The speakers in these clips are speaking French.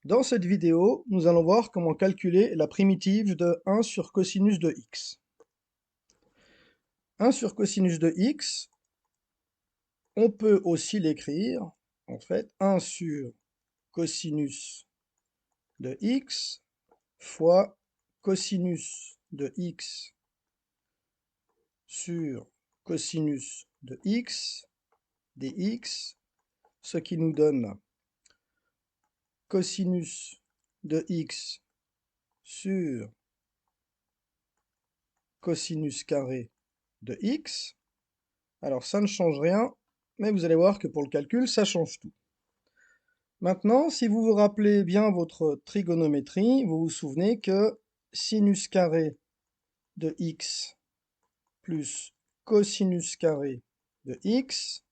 Dans cette vidéo, nous allons voir comment calculer la primitive de 1 sur cosinus de x. 1 sur cosinus de x, on peut aussi l'écrire, en fait, 1 sur cosinus de x fois cosinus de x sur cosinus de x dx, ce qui nous donne cosinus de x sur cosinus carré de x. Alors ça ne change rien, mais vous allez voir que pour le calcul, ça change tout. Maintenant, si vous vous rappelez bien votre trigonométrie, vous vous souvenez que sinus carré de x plus cosinus carré de x,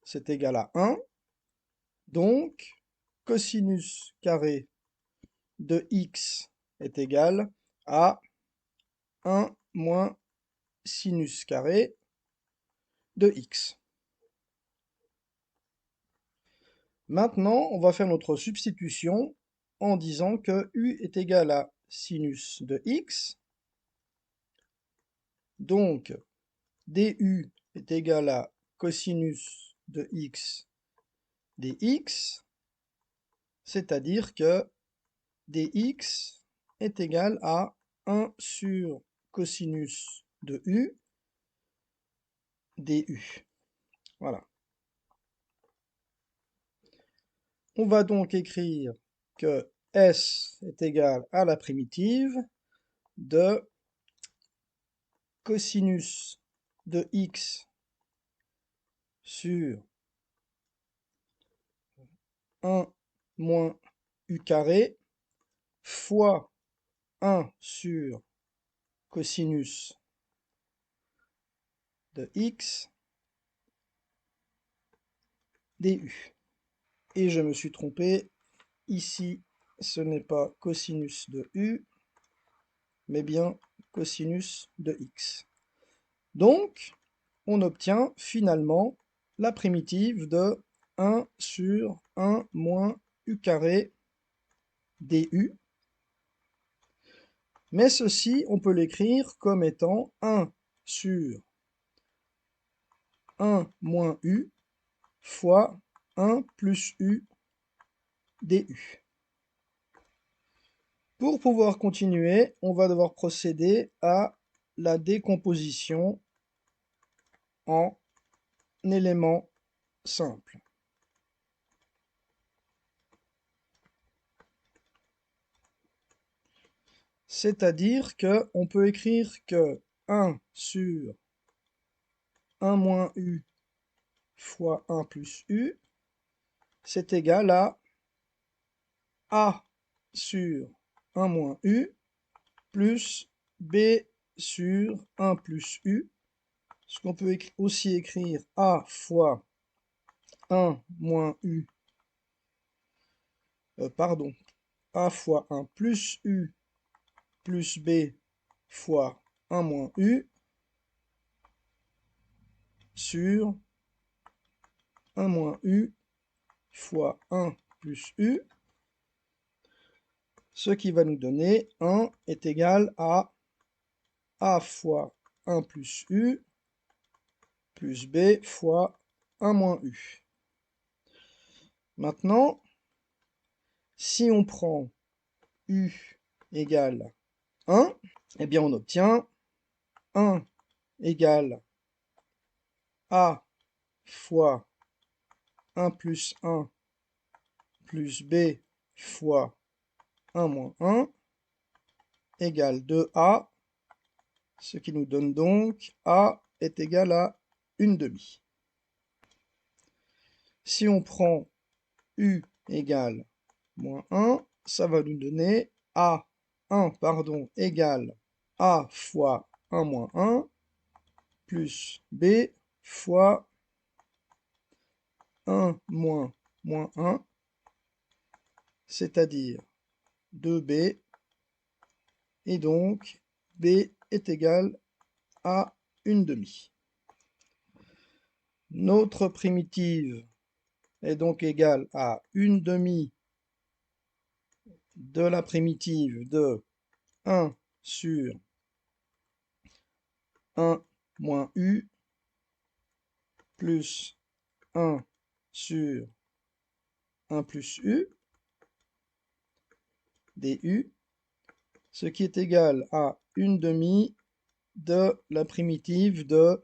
c'est égal à 1. Donc, cosinus carré de x est égal à 1 moins sinus carré de x. Maintenant, on va faire notre substitution en disant que u est égal à sinus de x. Donc, du est égal à cosinus de x dx, c'est-à-dire que dx est égal à 1 sur cosinus de u du. Voilà. On va donc écrire que s est égal à la primitive de cosinus de x sur 1 moins u carré fois 1 sur cosinus de x du. Et je me suis trompé, ici ce n'est pas cosinus de u, mais bien cosinus de x. Donc, on obtient finalement la primitive de 1 sur 1 moins u carré du. Mais ceci, on peut l'écrire comme étant 1 sur 1 moins u fois 1 plus u du. Pour pouvoir continuer, on va devoir procéder à la décomposition en éléments simples. C'est-à-dire qu'on peut écrire que 1 sur 1 moins u fois 1 plus u, c'est égal à a sur 1 moins u plus b sur 1 plus u, ce qu'on peut aussi écrire a fois 1 moins u, a fois 1 plus u plus b fois 1 moins u sur 1 moins u fois 1 plus u, ce qui va nous donner 1 est égal à a fois 1 plus u plus b fois 1 moins u. Maintenant, si on prend u égale 1, eh bien on obtient 1 égale a fois 1 plus 1 plus b fois 1 moins 1 égale 2a, ce qui nous donne donc a est égal à 1/2. Si on prend u égale moins 1, ça va nous donner a1 égale a fois 1 moins 1 plus b fois 1 moins moins 1, c'est-à-dire 2b, et donc b est égal à 1/2. Notre primitive est donc égale à 1/2 de la primitive de 1 sur 1 moins u plus 1 sur 1 plus u du, ce qui est égal à 1/2 de la primitive de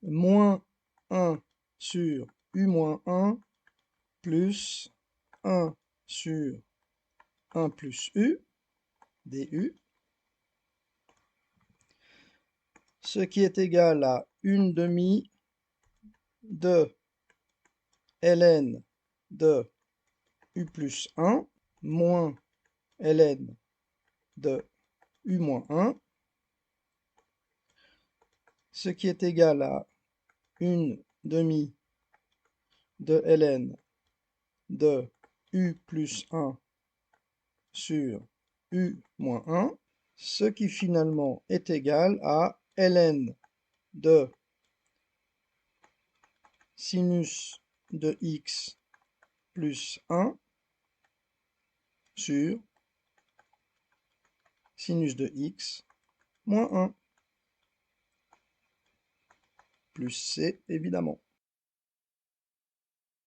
moins 1 sur u moins 1 plus 1 sur 1 plus u du, ce qui est égal à 1/2 de ln de u plus 1 moins ln de u moins 1, ce qui est égal à 1/2 de ln de u plus 1 sur u moins 1, ce qui finalement est égal à ln de sinus de x plus 1 sur sinus de x moins 1, plus c évidemment.